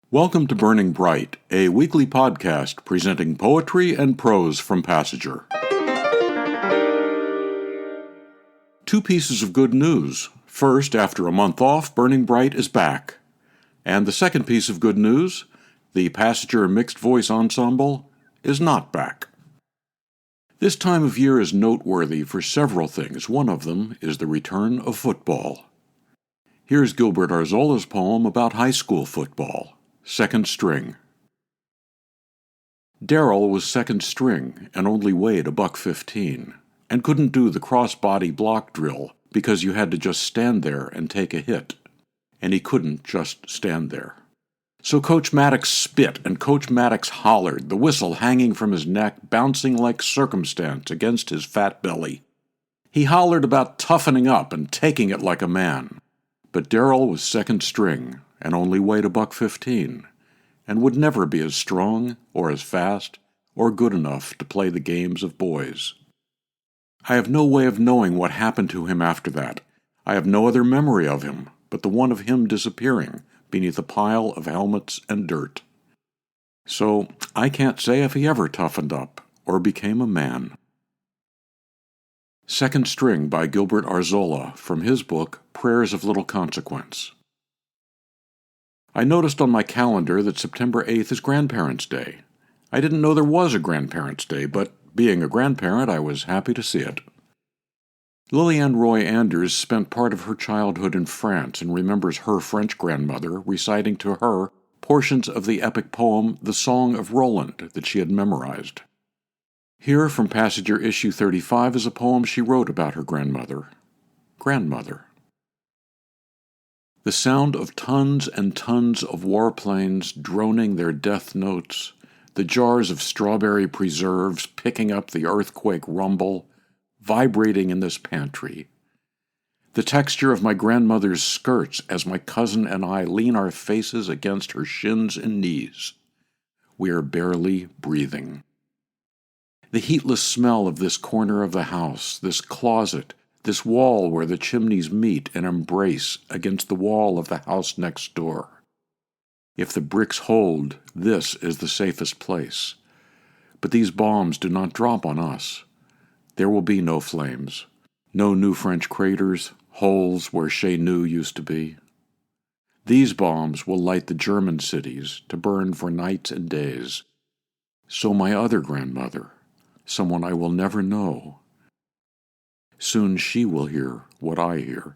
Welcome to Burning Bright, a weekly podcast presenting poetry and prose from Passenger. Two pieces of good news. First, after a month off, Burning Bright is back. And the second piece of good news, the Passenger Mixed Voice Ensemble is not back. This time of year is noteworthy for several things. One of them is the return of football. Here's Gilbert Arzola's poem about high school football. Second string. Darryl was second string and only weighed $115 and couldn't do the cross-body block drill because you had to just stand there and take a hit, and he couldn't just stand there. So Coach Maddox spit and Coach Maddox hollered, the whistle hanging from his neck, bouncing like circumstance against his fat belly. He hollered about toughening up and taking it like a man. But Darryl was second string and only weighed $115, and would never be as strong or as fast or good enough to play the games of boys. I have no way of knowing what happened to him after that. I have no other memory of him but the one of him disappearing beneath a pile of helmets and dirt. So I can't say if he ever toughened up or became a man. Second String by Gilbert Arzola from his book Prayers of Little Consequence. I noticed on my calendar that September 8th is Grandparents' Day. I didn't know there was a Grandparents' Day, but being a grandparent, I was happy to see it. Liliane Roy Anders spent part of her childhood in France and remembers her French grandmother reciting to her portions of the epic poem The Song of Roland that she had memorized. Here from Passenger issue 35 is a poem she wrote about her grandmother. Grandmother. The sound of tons and tons of warplanes droning their death notes, the jars of strawberry preserves picking up the earthquake rumble, vibrating in this pantry. The texture of my grandmother's skirts as my cousin and I lean our faces against her shins and knees. We are barely breathing. The heatless smell of this corner of the house, this closet, this wall where the chimneys meet and embrace against the wall of the house next door. If the bricks hold, this is the safest place. But these bombs do not drop on us. There will be no flames, no new French craters, holes where Chez Nous used to be. These bombs will light the German cities to burn for nights and days. So my other grandmother, someone I will never know, soon she will hear what I hear.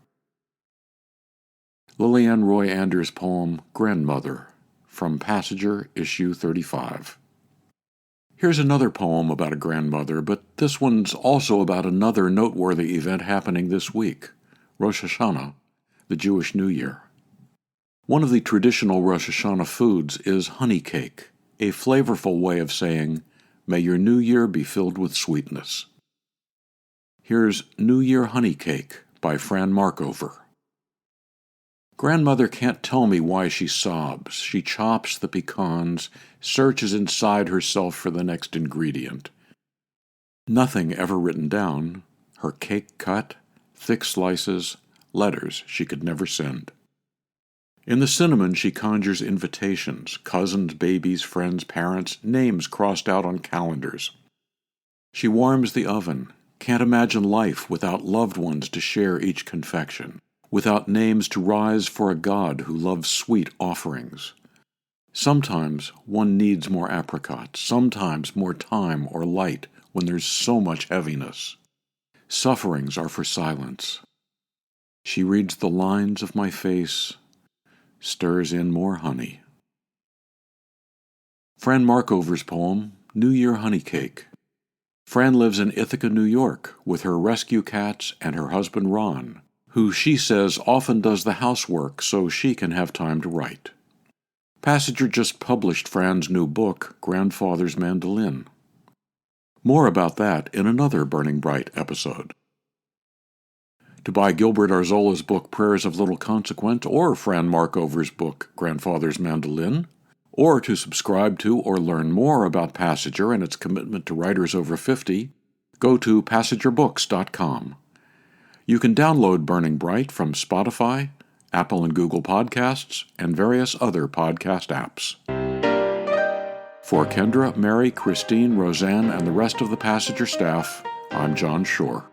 Liliane Roy Anders' poem, Grandmother, from Passenger, issue 35. Here's another poem about a grandmother, but this one's also about another noteworthy event happening this week, Rosh Hashanah, the Jewish New Year. One of the traditional Rosh Hashanah foods is honey cake, a flavorful way of saying, may your new year be filled with sweetness. Here's New Year Honey Cake by Fran Markover. Grandmother can't tell me why she sobs. She chops the pecans, searches inside herself for the next ingredient. Nothing ever written down, her cake cut, thick slices, letters she could never send. In the cinnamon she conjures invitations, cousins, babies, friends, parents, names crossed out on calendars. She warms the oven, can't imagine life without loved ones to share each confection, without names to rise for a God who loves sweet offerings. Sometimes one needs more apricots, sometimes more time or light when there's so much heaviness. Sufferings are for silence. She reads the lines of my face, stirs in more honey. Fran Markover's poem, New Year Honey Cake. Fran lives in Ithaca, New York, with her rescue cats and her husband Ron, who she says often does the housework so she can have time to write. Passenger just published Fran's new book, Grandfather's Mandolin. More about that in another Burning Bright episode. To buy Gilbert Arzola's book, Prayers of Little Consequence, or Fran Markover's book, Grandfather's Mandolin, or to subscribe to or learn more about Passenger and its commitment to writers over 50, go to passengerbooks.com. You can download Burning Bright from Spotify, Apple and Google Podcasts, and various other podcast apps. For Kendra, Mary, Christine, Roseanne, and the rest of the Passenger staff, I'm John Shore.